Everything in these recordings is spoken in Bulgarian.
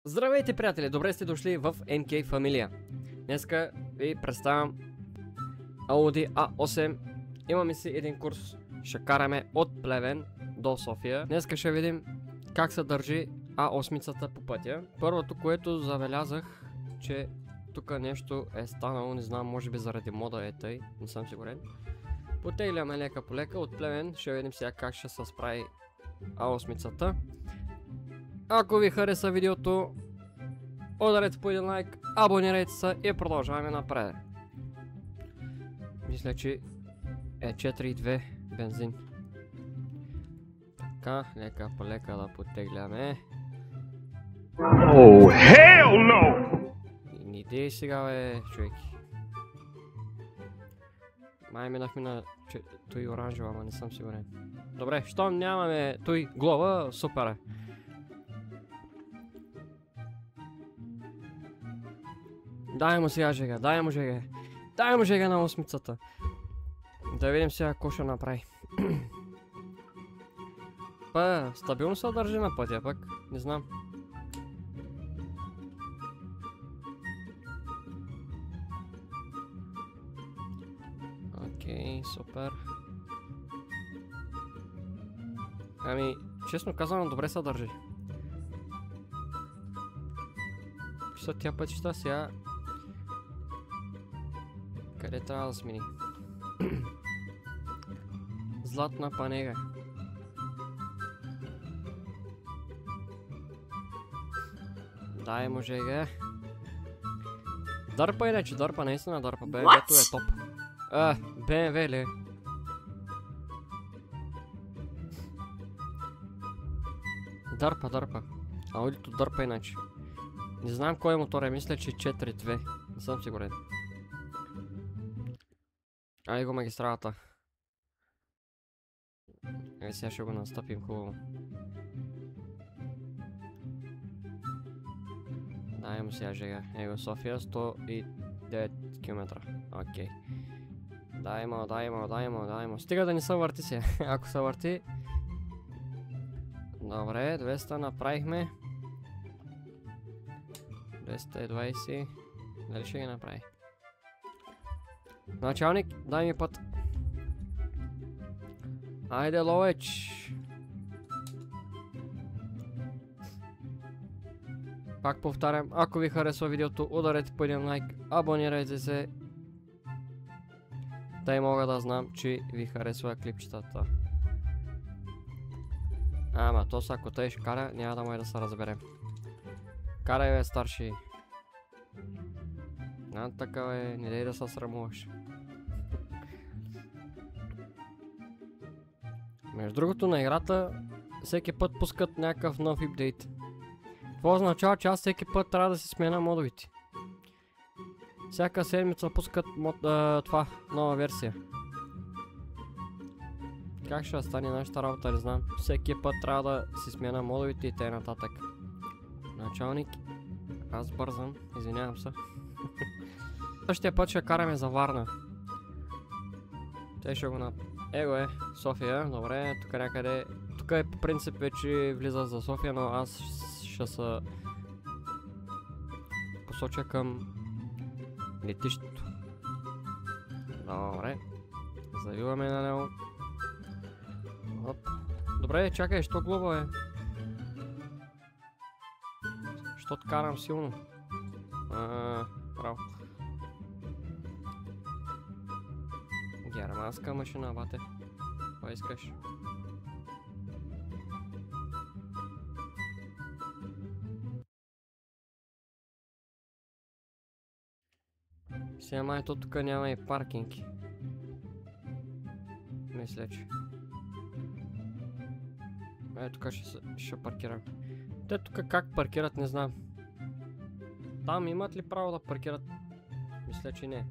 Здравейте, приятели! Добре сте дошли в NK Familia. Днеска ви представям Audi A8. Имаме си един курс. Ще караме от Плевен до София. Днеска ще видим как се държи A8-цата по пътя. Първото, което забелязах, че тук нещо е станало, не знам, може би заради мода е тъй, не съм сигурен. Потегляме лека по лека от Плевен, ще видим сега как ще се справи A8-цата. Ако ви хареса видеото, ударете по един лайк, абонирайте се и продължаваме напред. Мисля, че е 4.2 бензин. Така, лека по лека да потегляме. Oh, hell no! Не дей сега, бе, човеки. Май минахме на той оранжева, ама не съм сигурен. Добре, щом нямаме той глава, супер е. Дай му сега жега, дай му жега. Дай му жега на осмицата. Да видим сега какво ще направи. Стабилно се държи на пътя, пък не знам. Окей, супер. Ами, честно казано, добре се държи. Са тя пътища сега. Къде трябва да смени? Златна панега. Дай му жега. Дърпа иначе, дърпа, наистина дърпа. BMW-то е топ. BMW ли? Дърпа, дърпа. Аудито дърпа иначе. Не знам кой мотор е, мисля, че 4.2. Не съм сигурен. Ай го магистралата. Сега ще го настъпим хубаво. Дай му сега жега. Его София, 109 км. Окей. Дай му, дай му, дай му, дай му. Стига да не се върти сега. Ако се върти... Добре, 200 направихме. 220. Дали ще ги направи? Началник, дай ми път. Айде, Ловеч. Пак повтарям, ако ви харесва видеото, ударете по един лайк, абонирайте се. Дай мога да знам, че ви харесва клипчетата. Ама, то са ако тъй ще кара, няма да може да се разберем. Карай, бе, старши. Така, бе, не дай да се срамуваш. Между другото, на играта всеки път пускат някакъв нов апдейт. Това означава, че аз всеки път трябва да си сменя модовете. Всяка седмица пускат това, нова версия. Как ще стане нашата работа, не знам. Всеки път трябва да си сменя модовете и т.н. Началник, аз бързам, извинявам се. Същия път ще караме за Варна. Те ще го Его е, София, добре, тук някъде... Тук е по принцип вече влиза за София, но аз ще се посоча към летището. Добре, завиваме на него. Оп. Добре, чакай, що глоба е? Защото карам силно. Право. Германска машина, бате. Кой искаш? Сега майто тук няма и паркинг. Мисля, че. Тук ще паркирам. Те тук как паркират, не знам. Там имат ли право да паркират? Мисля, че не.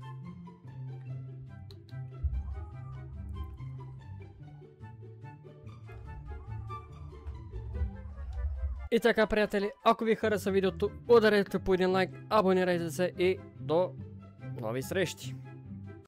И така, приятели, ако ви хареса видеото, ударете по един лайк, абонирайте се и до нови срещи!